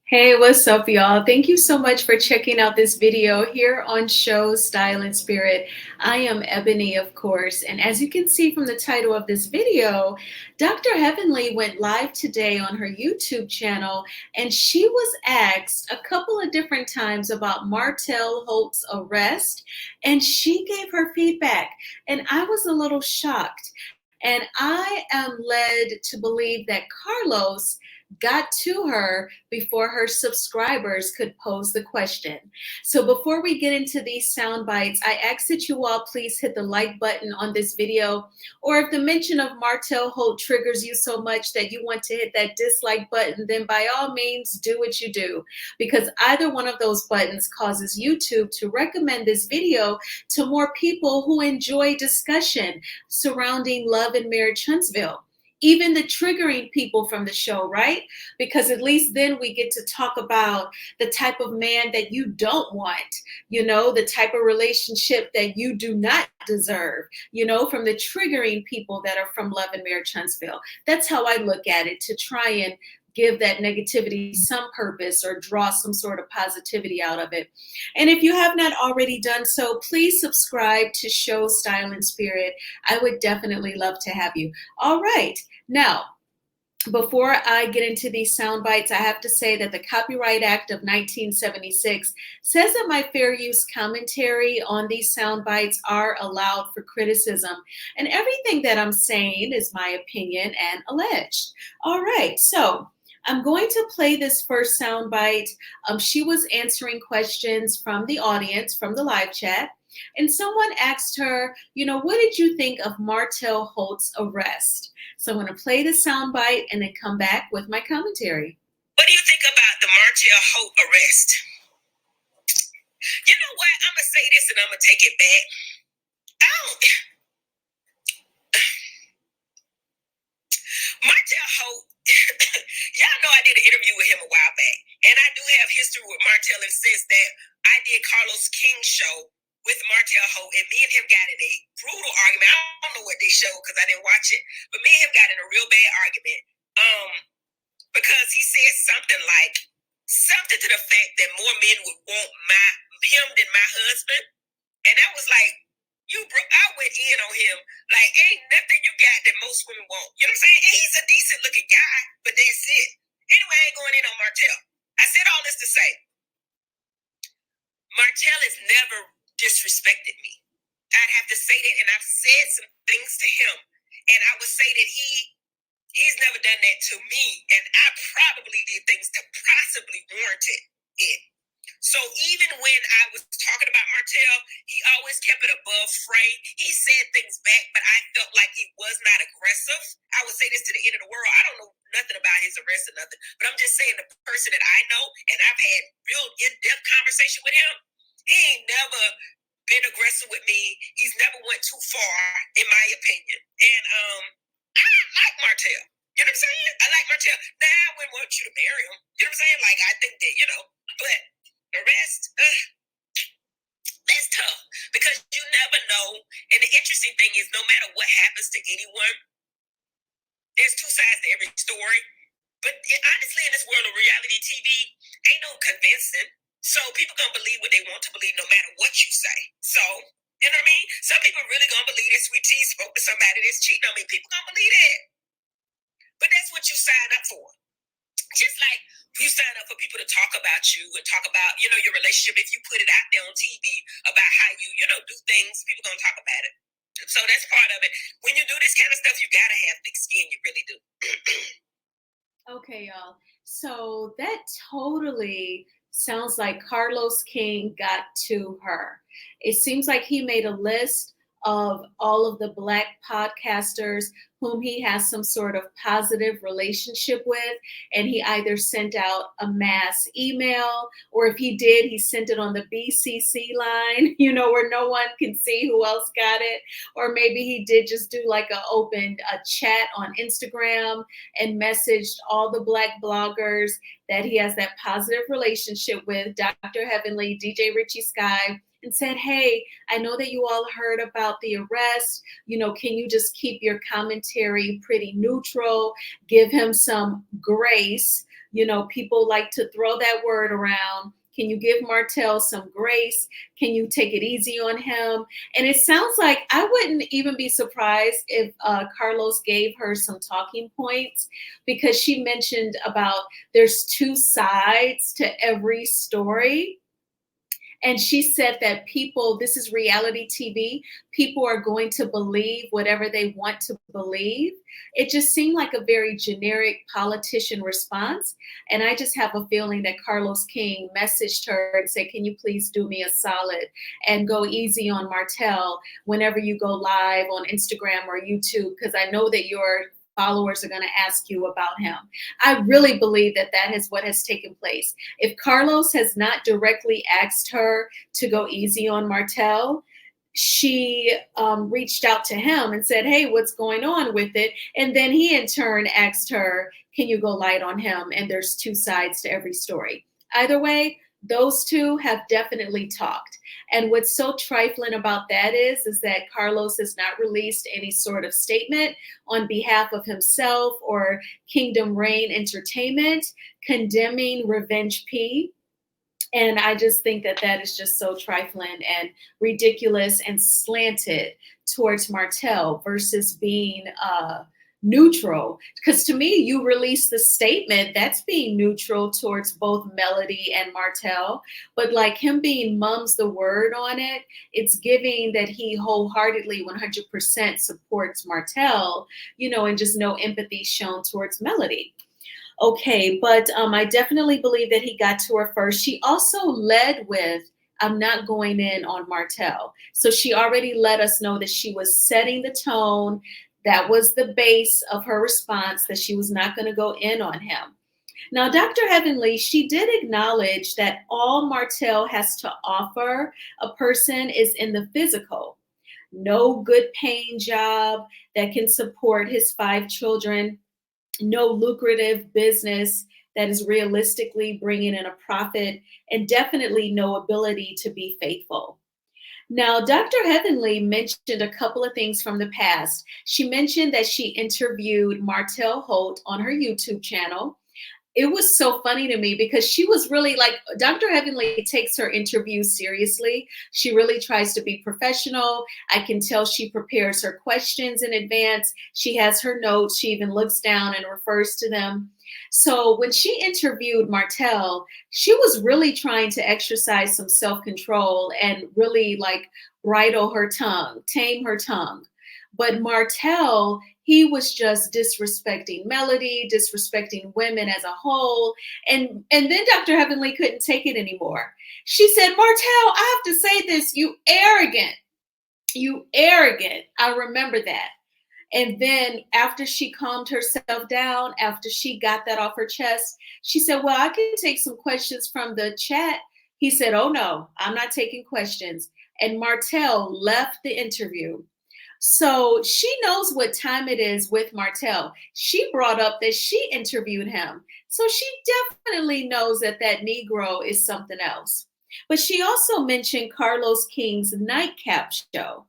Hey, what's up, y'all? Thank you so much for checking out this video here on Show Style and Spirit. I am Ebony, of course, and as you can see from the title of this video, Dr. Heavenly went live today on her YouTube channel, and she was asked a couple of different times about Martell Holt's arrest, and she gave her feedback, and I was a little shocked. And I am led to believe that Carlos got to her before her subscribers could pose the question. So before we get into these sound bites, I ask that you all please hit the like button on this video, or if the mention of Martell Holt triggers you so much that you want to hit that dislike button, then by all means do what you do, because either one of those buttons causes YouTube to recommend this video to more people who enjoy discussion surrounding love and marriage Huntsville. Even the triggering people from the show, right? Because at least then we get to talk about the type of man that you don't want, the type of relationship that you do not deserve, from the triggering people that are from Love and Marriage Huntsville. That's how I look at it, to try and give that negativity some purpose or draw some sort of positivity out of it. And if you have not already done so, please subscribe to Show Style and Spirit. I would definitely love to have you. All right. Now, before I get into these sound bites, I have to say that the Copyright Act of 1976 says that my fair use commentary on these sound bites are allowed for criticism. And everything that I'm saying is my opinion and alleged. All right, so I'm going to play this first sound bite. She was answering questions from the audience, from the live chat. And someone asked her, what did you think of Martell Holt's arrest? So I'm going to play the soundbite and then come back with my commentary. What do you think about the Martell Holt arrest? You know what? I'm going to say this and I'm going to take it back. Martell Holt, y'all know I did an interview with him a while back. And I do have history with Martell in the sense that I did Carlos King's show with Martell Holt, and me and him got in a brutal argument. I don't know what they showed because I didn't watch it, but me and him got in a real bad argument because he said something to the fact that more men would want him than my husband, and I was like, I went in on him like, ain't nothing you got that most women want. You know what I'm saying? And he's a decent looking guy, but that's it. Anyway, I ain't going in on Martell. I said all this to say, Martell has never disrespected me. I'd have to say that, and I've said some things to him, and I would say that he's never done that to me, and I probably did things to possibly warrant it. So even when I was talking about Martell, he always kept it above fray. He said things back, but I felt like he was not aggressive. I would say this to the end of the world. I don't know nothing about his arrest or nothing, but I'm just saying the person that I know, and I've had real in-depth conversation with him, he ain't never been aggressive with me. He's never went too far, in my opinion. And I like Martell. You know what I'm saying? I like Martell. Now, I wouldn't want you to marry him. You know what I'm saying? Like, I think that, but the rest, that's tough. Because you never know. And the interesting thing is, no matter what happens to anyone, there's two sides to every story. But honestly, in this world of reality TV, ain't no convincing. So people gonna believe what they want to believe no matter what you say. So, you know what I mean? Some people really gonna believe that Sweet Tea spoke to somebody that's cheating on me. People gonna believe that. But that's what you sign up for. Just like you sign up for people to talk about you and talk about, your relationship. If you put it out there on TV about how you, do things, people gonna talk about it. So that's part of it. When you do this kind of stuff, you gotta have thick skin. You really do. Okay, y'all. So that totally sounds like Carlos King got to her. It seems like he made a list of all of the Black podcasters whom he has some sort of positive relationship with, and he either sent out a mass email, or if he did, he sent it on the BCC line, where no one can see who else got it, or maybe he did just do like a chat on Instagram and messaged all the Black bloggers that he has that positive relationship with, Dr. Heavenly, DJ Richie Sky, and said, hey, I know that you all heard about the arrest. Can you just keep your commentary pretty neutral? Give him some grace, People like to throw that word around. Can you give Martell some grace? Can you take it easy on him? And it sounds like I wouldn't even be surprised if Carlos gave her some talking points, because she mentioned about there's two sides to every story. And she said that people, this is reality TV, people are going to believe whatever they want to believe. It just seemed like a very generic politician response. And I just have a feeling that Carlos King messaged her and said, can you please do me a solid and go easy on Martell whenever you go live on Instagram or YouTube? Because I know that your followers are going to ask you about him. I really believe that that is what has taken place. If Carlos has not directly asked her to go easy on Martell, she reached out to him and said, hey, what's going on with it? And then he in turn asked her, can you go light on him? And there's two sides to every story. Either way, those two have definitely talked. And what's so trifling about that is that Carlos has not released any sort of statement on behalf of himself or Kingdom Reign Entertainment condemning Revenge P. And I just think that that is just so trifling and ridiculous and slanted towards Martell versus being neutral. Because to me, you release the statement, that's being neutral towards both Melody and Martell. But like him being mum's the word on it, it's giving that he wholeheartedly 100% supports Martell, and just no empathy shown towards Melody. Okay, but I definitely believe that he got to her first. She also led with, I'm not going in on Martell. So she already let us know that she was setting the tone. That was the base of her response, that she was not going to go in on him. Now, Dr. Heavenly, she did acknowledge that all Martell has to offer a person is in the physical. No good paying job that can support his 5 children, no lucrative business that is realistically bringing in a profit, and definitely no ability to be faithful. Now, Dr. Heavenly mentioned a couple of things from the past. She mentioned that she interviewed Martell Holt on her YouTube channel. It was so funny to me because she was really like, Dr. Heavenly takes her interview seriously. She really tries to be professional. I can tell she prepares her questions in advance. She has her notes. She even looks down and refers to them. So when she interviewed Martell, she was really trying to exercise some self-control and really like bridle her tongue, tame her tongue. But Martell, he was just disrespecting Melody, disrespecting women as a whole. And then Dr. Heavenly couldn't take it anymore. She said, Martell, I have to say this, you arrogant. You arrogant. I remember that. And then after she calmed herself down, after she got that off her chest, she said, well, I can take some questions from the chat. He said, oh no, I'm not taking questions. And Martell left the interview. So she knows what time it is with Martell. She brought up that she interviewed him. So she definitely knows that that Negro is something else. But she also mentioned Carlos King's Nightcap show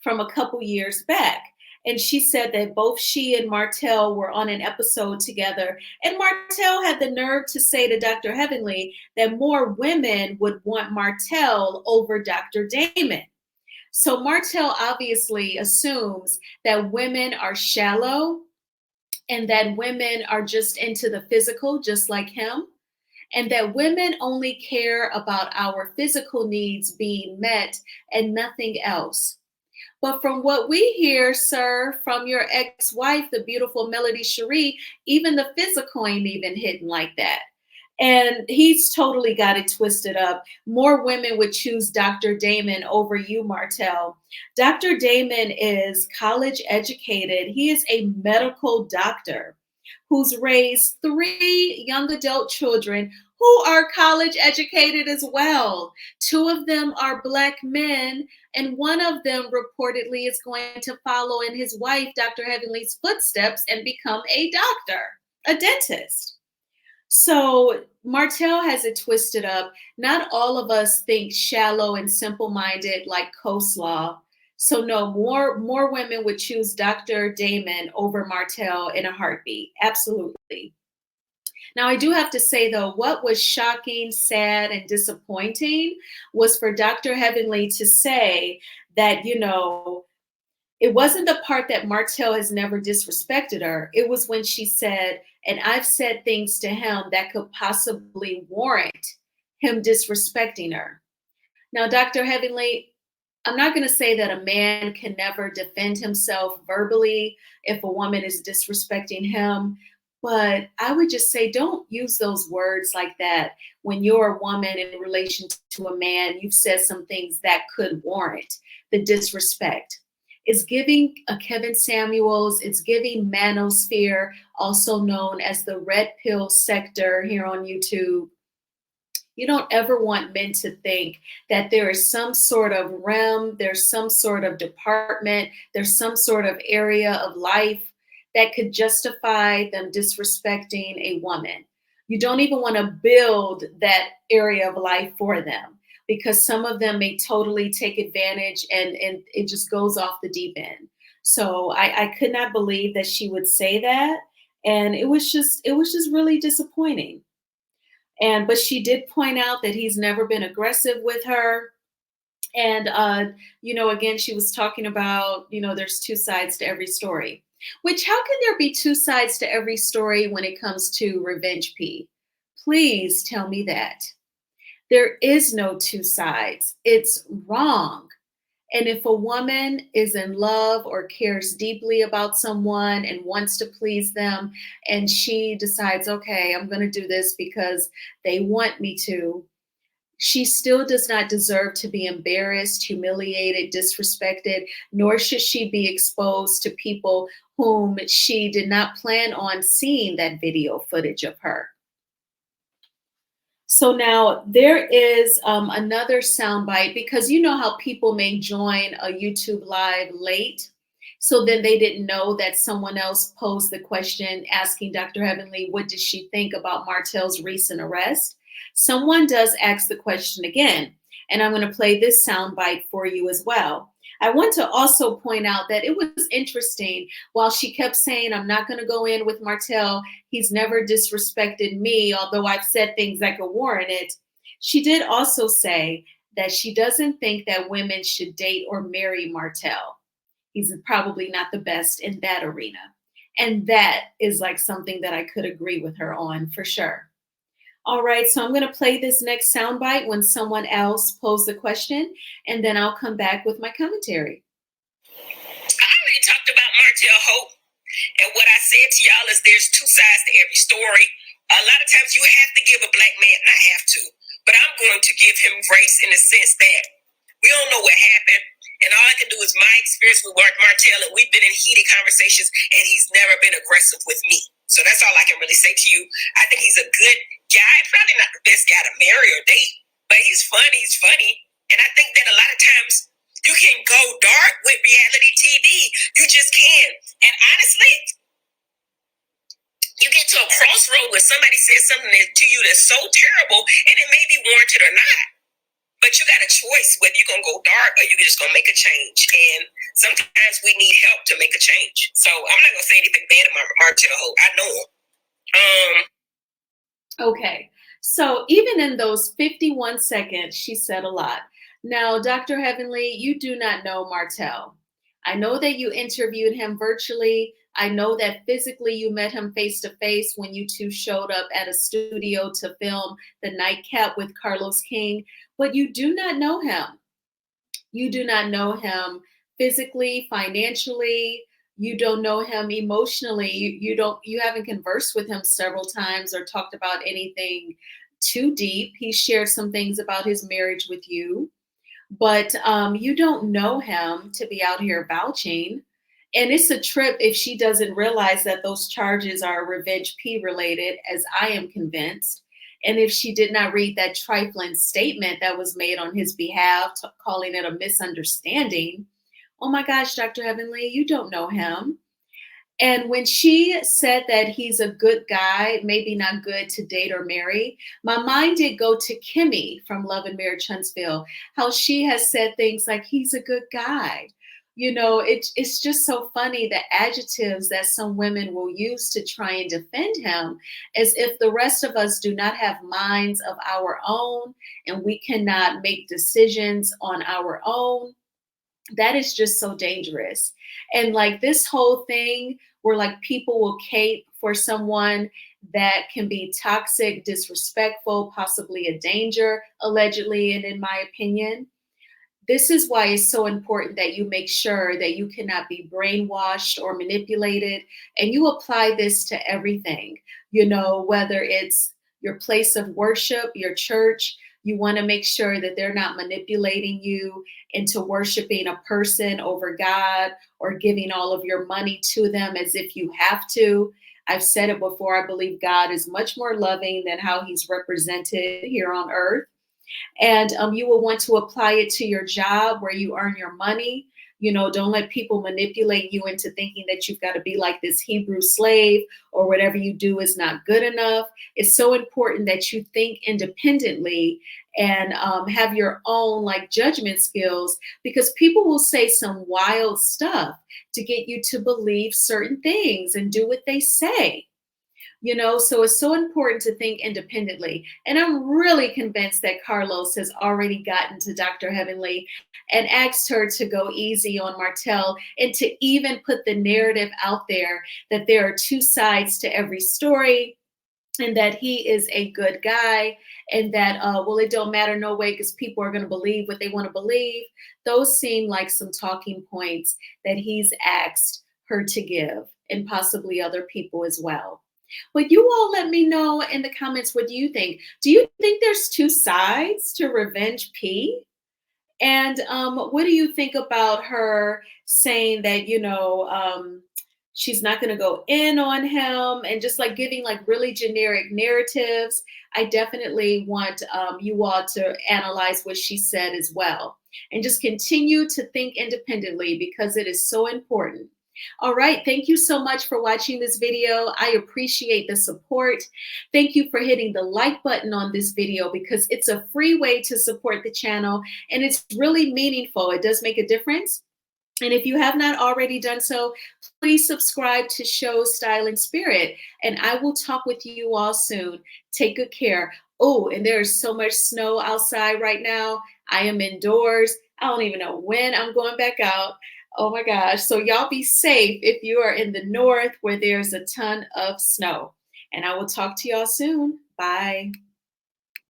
from a couple years back. And she said that both she and Martell were on an episode together. And Martell had the nerve to say to Dr. Heavenly that more women would want Martell over Dr. Damon. So Martell obviously assumes that women are shallow and that women are just into the physical, just like him, and that women only care about our physical needs being met and nothing else. But from what we hear, sir, from your ex-wife, the beautiful Melody Cherie, even the physical ain't even hitting like that. And he's totally got it twisted up. More women would choose Dr. Damon over you, Martell. Dr. Damon is college educated. He is a medical doctor who's raised 3 young adult children who are college educated as well. 2 of them are Black men, and one of them reportedly is going to follow in his wife, Dr. Heavenly's footsteps, and become a doctor, a dentist. So Martell has it twisted up. Not all of us think shallow and simple-minded like coleslaw. So no, more women would choose Dr. Damon over Martell in a heartbeat. Absolutely. Now, I do have to say, though, what was shocking, sad, and disappointing was for Dr. Heavenly to say that, it wasn't the part that Martell has never disrespected her. It was when she said, and I've said things to him that could possibly warrant him disrespecting her. Now, Dr. Heavenly, I'm not going to say that a man can never defend himself verbally if a woman is disrespecting him, but I would just say don't use those words like that when you're a woman in relation to a man. You've said some things that could warrant the disrespect. It's giving a Kevin Samuels, it's giving manosphere, also known as the red pill sector here on YouTube. You don't ever want men to think that there is some sort of realm, there's some sort of department, there's some sort of area of life that could justify them disrespecting a woman. You don't even want to build that area of life for them because some of them may totally take advantage and it just goes off the deep end. So I could not believe that she would say that. And it was just really disappointing. But she did point out that he's never been aggressive with her. And again, she was talking about, there's two sides to every story. Which, how can there be two sides to every story when it comes to Revenge P? Please tell me that. There is no two sides. It's wrong. And if a woman is in love or cares deeply about someone and wants to please them, and she decides, okay, I'm going to do this because they want me to, she still does not deserve to be embarrassed, humiliated, disrespected, nor should she be exposed to people whom she did not plan on seeing that video footage of her. So now there is another soundbite because you know how people may join a YouTube live late. So then they didn't know that someone else posed the question asking Dr. Heavenly, what did she think about Martell's recent arrest? Someone does ask the question again, and I'm going to play this soundbite for you as well. I want to also point out that it was interesting while she kept saying, I'm not going to go in with Martell. He's never disrespected me, although I've said things that could warrant it. She did also say that she doesn't think that women should date or marry Martell. He's probably not the best in that arena. And that is like something that I could agree with her on for sure. All right, so I'm going to play this next soundbite when someone else posed the question, and then I'll come back with my commentary. I already talked about Martell Hope, and what I said to y'all is there's two sides to every story. A lot of times you have to give a black man, not have to, but I'm going to give him grace in the sense that we don't know what happened, and all I can do is my experience with Martell, and we've been in heated conversations, and he's never been aggressive with me. So that's all I can really say to you. I think he's a good guy, probably not the best guy to marry or date, but he's funny. And I think that a lot of times you can go dark with reality TV. You just can. And honestly, you get to a crossroad where somebody says something to you that's so terrible, and it may be warranted or not. But you got a choice whether you're going to go dark or you're just going to make a change. And sometimes we need help to make a change. So I'm not going to say anything bad about Martell Hope. I know him. Okay, so even in those 51 seconds, she said a lot. Now, Dr. Heavenly, you do not know Martell. I know that you interviewed him virtually. I know that physically you met him face to face when you two showed up at a studio to film The Nightcap with Carlos King, but you do not know him. You do not know him physically, financially. You don't know him emotionally. You haven't conversed with him several times or talked about anything too deep. He shared some things about his marriage with you, but you don't know him to be out here vouching. And it's a trip if she doesn't realize that those charges are Revenge P related, as I am convinced. And if she did not read that trifling statement that was made on his behalf, calling it a misunderstanding, oh my gosh, Dr. Heavenly, you don't know him. And when she said that he's a good guy, maybe not good to date or marry, my mind did go to Kimmy from Love and Marriage Huntsville, how she has said things like, he's a good guy. It's just so funny the adjectives that some women will use to try and defend him, as if the rest of us do not have minds of our own and we cannot make decisions on our own. That is just so dangerous. And like this whole thing where like people will cape for someone that can be toxic, disrespectful, possibly a danger, allegedly, and in my opinion, this is why it's so important that you make sure that you cannot be brainwashed or manipulated, and you apply this to everything, whether it's your place of worship, your church. You want to make sure that they're not manipulating you into worshiping a person over God or giving all of your money to them as if you have to. I've said it before, I believe God is much more loving than how he's represented here on earth. And you will want to apply it to your job where you earn your money. Don't let people manipulate you into thinking that you've got to be like this Hebrew slave or whatever you do is not good enough. It's so important that you think independently and have your own like judgment skills, because people will say some wild stuff to get you to believe certain things and do what they say. So it's so important to think independently. And I'm really convinced that Carlos has already gotten to Dr. Heavenly and asked her to go easy on Martell and to even put the narrative out there that there are two sides to every story and that he is a good guy, and that well, it don't matter no way because people are going to believe what they want to believe. Those seem like some talking points that he's asked her to give, and possibly other people as well. But you all let me know in the comments, what do you think? Do you think there's two sides to Revenge P? And what do you think about her saying that, she's not going to go in on him and just like giving like really generic narratives? I definitely want you all to analyze what she said as well and just continue to think independently because it is so important. All right. Thank you so much for watching this video. I appreciate the support. Thank you for hitting the like button on this video because it's a free way to support the channel and it's really meaningful. It does make a difference. And if you have not already done so, please subscribe to Show Style and Spirit. And I will talk with you all soon. Take good care. Oh, and there's so much snow outside right now. I am indoors. I don't even know when I'm going back out. Oh my gosh. So y'all be safe if you are in the north where there's a ton of snow. And I will talk to y'all soon. Bye.